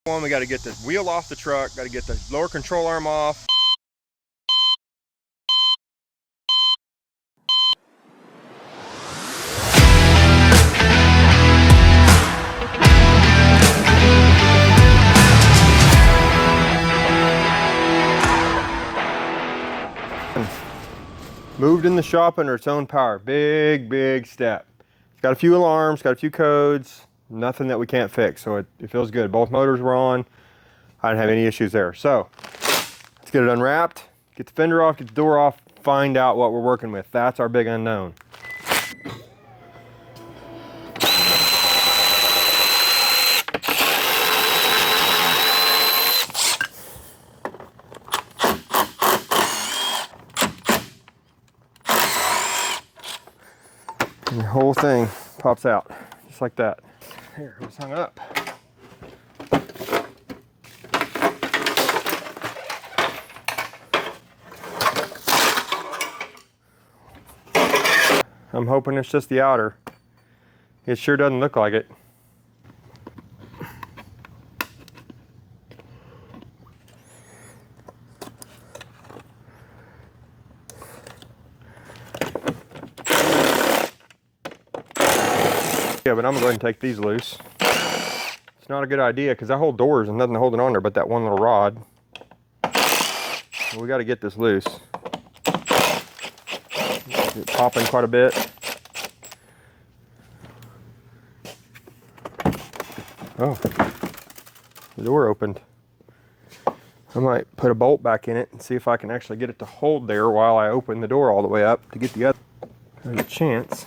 One, we got to get the wheel off the truck, got to get the lower control arm off. Moved in the shop under its own power. Big step. It's got a few alarms, got a few codes, nothing that we can't fix. So it feels good. Both motors were on. I didn't have any issues there. So let's get it unwrapped, get the fender off, get the door off, find out what we're working with. That's our big unknown. And the whole thing pops out, just like that. Here, it was hung up. I'm hoping it's just the outer. It sure doesn't look like it. Yeah, but I'm going to go ahead and take these loose. It's not a good idea because that whole door is nothing holding on there but that one little rod. We got to get this loose. It's popping quite a bit. Oh, the door opened. I might put a bolt back in it and see if I can actually get it to hold there while I open the door all the way up to get the other. There's a chance.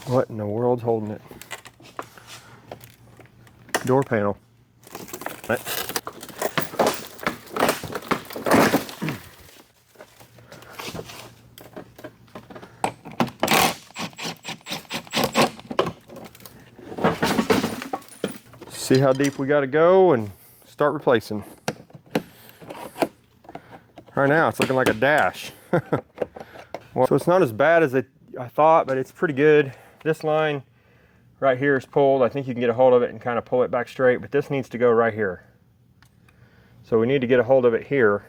What in the world's holding it? Door panel. See how deep we got to go and start replacing. Right now it's looking like a dash. Well, so it's not as bad as I thought, but it's pretty good. This line right here is pulled. I think you can get a hold of it and kind of pull it back straight, but this needs to go right here. So we need to get a hold of it here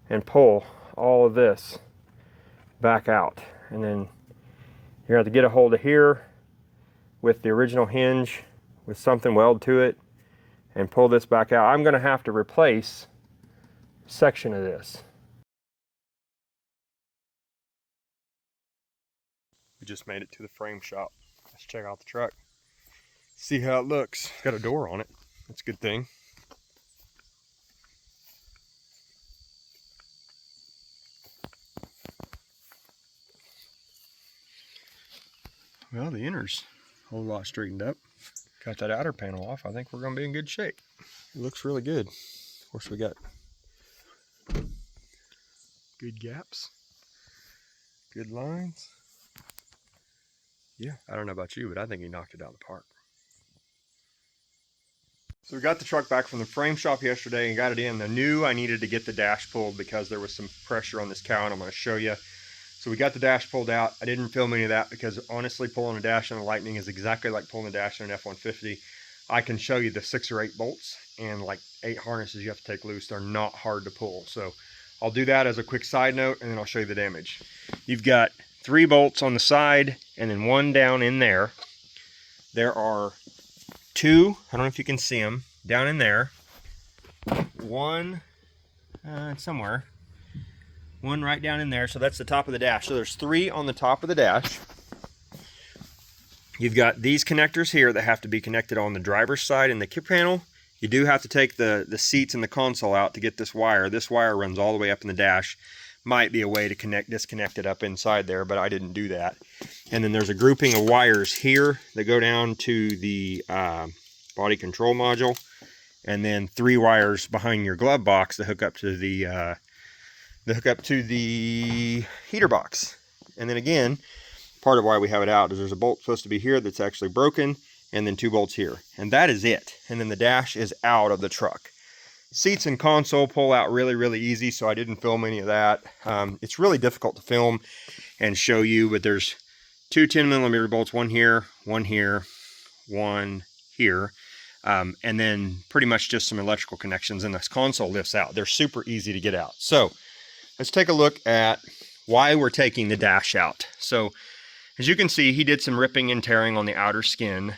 and pull all of this back out. And then you're going to have to get a hold of here with the original hinge with something welded to it and pull this back out. I'm going to have to replace a section of this. We just made it to the frame shop. Let's check out the truck. See how it looks. It's got a door on it. That's a good thing. Well, the inner's a whole lot straightened up. Got that outer panel off. I think we're going to be in good shape. It looks really good. Of course, we got good gaps, good lines. Yeah, I don't know about you, but I think he knocked it out of the park. So we got the truck back from the frame shop yesterday and got it in. I knew I needed to get the dash pulled because there was some pressure on this cow, and I'm going to show you. So we got the dash pulled out. I didn't film any of that because honestly, pulling a dash on a Lightning is exactly like pulling a dash on an F150. I can show you the 6 or 8 bolts and like 8 harnesses you have to take loose. They're not hard to pull. So I'll do that as a quick side note, and then I'll show you the damage. You've got 3 bolts on the side and then 1 down in there. There are 2, I don't know if you can see them, down in there. 1 somewhere. 1 right down in there, so that's the top of the dash. So there's 3 on the top of the dash. You've got these connectors here that have to be connected on the driver's side in the kip panel. You do have to take the seats and the console out to get this wire. This wire runs all the way up in the dash. Might be a way to disconnect it up inside there, but I didn't do that. And then there's a grouping of wires here that go down to the body control module, and then 3 wires behind your glove box that hook up to the heater box. And then again, part of why we have it out is there's a bolt supposed to be here that's actually broken, and then 2 bolts here, and that is it. And then the dash is out of the truck. Seats and console pull out really easy, so I didn't film any of that. It's really difficult to film and show you, but there's two 10mm bolts, one here, one here, one here. And then pretty much just some electrical connections, and this console lifts out. They're super easy to get out. So let's take a look at why we're taking the dash out. So as you can see, he did some ripping and tearing on the outer skin,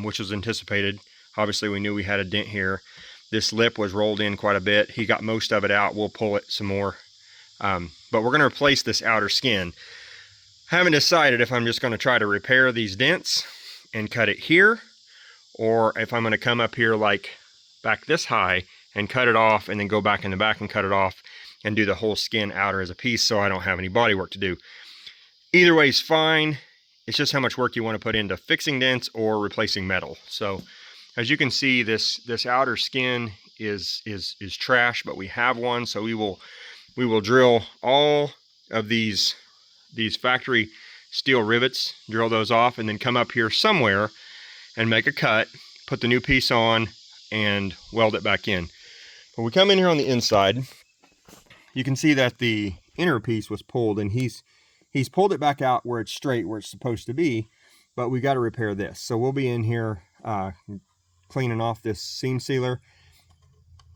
which was anticipated. Obviously, we knew we had a dent here. This lip was rolled in quite a bit. He got most of it out. We'll pull it some more. But we're going to replace this outer skin. Haven't decided if I'm just going to try to repair these dents and cut it here, or if I'm going to come up here like back this high and cut it off and then go back in the back and cut it off and do the whole skin outer as a piece so I don't have any body work to do. Either way is fine. It's just how much work you want to put into fixing dents or replacing metal. So as you can see, this outer skin is trash, but we have one, so we will drill all of these factory steel rivets, drill those off, and then come up here somewhere and make a cut, put the new piece on, and weld it back in. When we come in here on the inside, you can see that the inner piece was pulled, and he's pulled it back out where it's straight, where it's supposed to be, but we got to repair this. So we'll be in here cleaning off this seam sealer.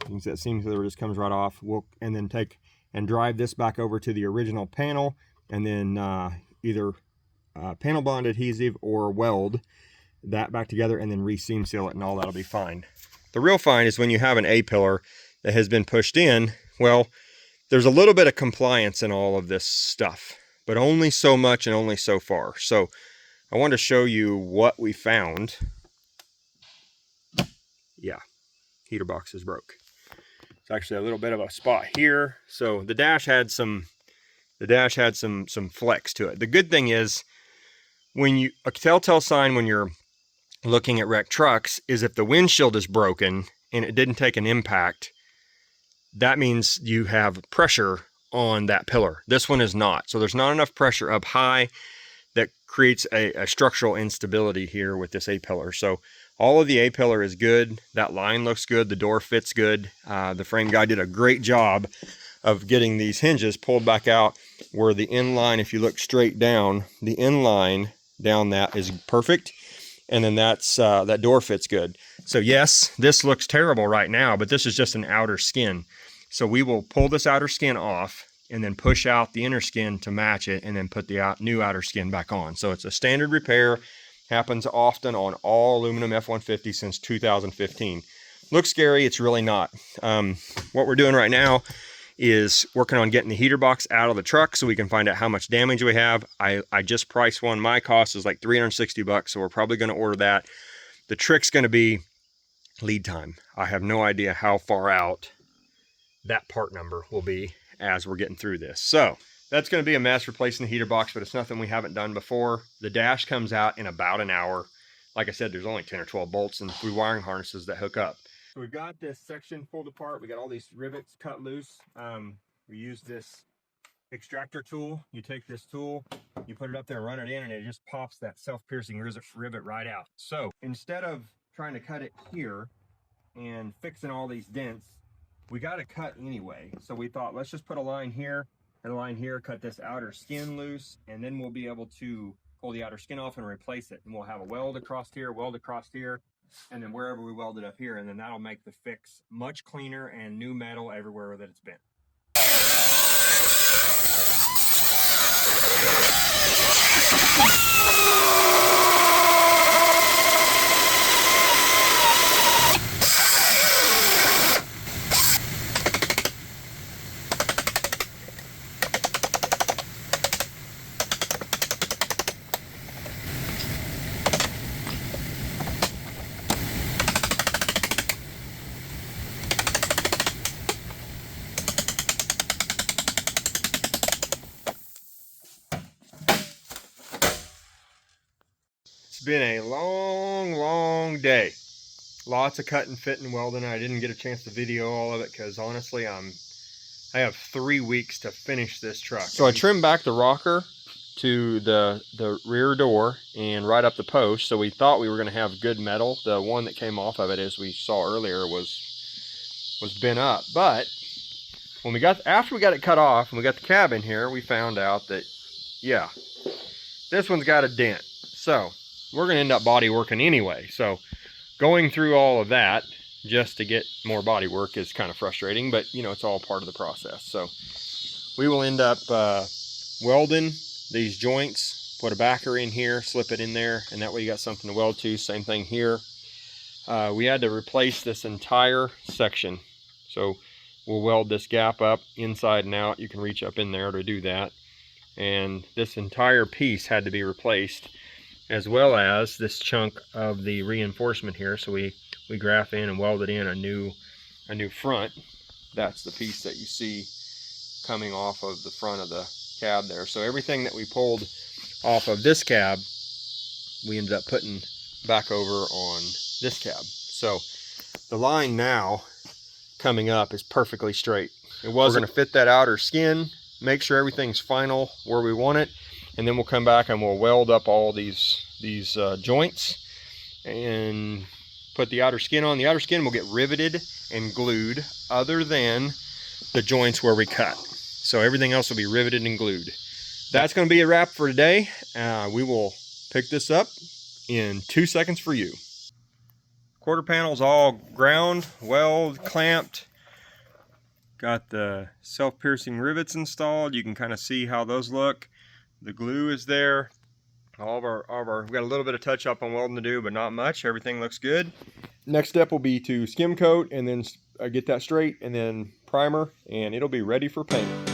You can see that seam sealer just comes right off. And then take and drive this back over to the original panel, and then either panel bond adhesive or weld that back together, and then re-seam seal it, and all that'll be fine. The real fine is when you have an A-pillar that has been pushed in. Well, there's a little bit of compliance in all of this stuff, but only so much and only so far. So I want to show you what we found. Yeah, heater box is broke. It's actually a little bit of a spot here. So the dash had some flex to it. The good thing is, a telltale sign when you're looking at wrecked trucks is if the windshield is broken and it didn't take an impact, that means you have pressure on that pillar. This one is not. So there's not enough pressure up high that creates a structural instability here with this A-pillar. So all of the A-pillar is good. That line looks good. The door fits good. The frame guy did a great job of getting these hinges pulled back out where the inline, if you look straight down, the inline down that is perfect. And then that door fits good. So yes, this looks terrible right now, but this is just an outer skin. So we will pull this outer skin off and then push out the inner skin to match it, and then put the new outer skin back on. So it's a standard repair. Happens often on all aluminum F150 since 2015. Looks scary, it's really not. What we're doing right now is working on getting the heater box out of the truck so we can find out how much damage we have. I just priced one. My cost is like 360 bucks, so we're probably going to order that. The trick's going to be lead time. I have no idea how far out that part number will be as we're getting through this. So that's going to be a mess replacing the heater box, but it's nothing we haven't done before. The dash comes out in about an hour. Like I said, there's only 10 or 12 bolts and 3 wiring harnesses that hook up. So we've got this section pulled apart. We got all these rivets cut loose. We use this extractor tool. You take this tool, you put it up there, run it in, and it just pops that self-piercing rivet right out. So instead of trying to cut it here and fixing all these dents, we got to cut anyway. So we thought, let's just put a line here and a line here, cut this outer skin loose, and then we'll be able to pull the outer skin off and replace it. And we'll have a weld across here, and then wherever we weld it up here, and then that'll make the fix much cleaner and new metal everywhere that it's been. It's been a long day. Lots of cutting, fitting, welding. I didn't get a chance to video all of it because honestly I have 3 weeks to finish this truck. So I trimmed back the rocker to the rear door and right up the post, so we thought we were going to have good metal. The one that came off of it, as we saw earlier, was bent up. But after we got it cut off and we got the cab in here, we found out that yeah, this one's got a dent. So we're going to end up body working anyway. So going through all of that just to get more body work is kind of frustrating, but you know, it's all part of the process. So we will end up welding these joints, put a backer in here, slip it in there, and that way you got something to weld to. Same thing here. We had to replace this entire section. So we'll weld this gap up inside and out. You can reach up in there to do that. And this entire piece had to be replaced, as well as this chunk of the reinforcement here. So we graph in and welded in a new front. That's the piece that you see coming off of the front of the cab there. So everything that we pulled off of this cab, we ended up putting back over on this cab. So the line now coming up is perfectly straight. We're going to fit that outer skin, make sure everything's final where we want it, and then we'll come back and we'll weld up all these joints and put the outer skin on. The outer skin will get riveted and glued other than the joints where we cut. So everything else will be riveted and glued. That's going to be a wrap for today. We will pick this up in 2 seconds for you. Quarter panel's all ground, weld, clamped. Got the self-piercing rivets installed. You can kind of see how those look. The glue is there. We've got a little bit of touch up on welding to do, but not much. Everything looks good. Next step will be to skim coat and then get that straight, and then primer, and it'll be ready for paint.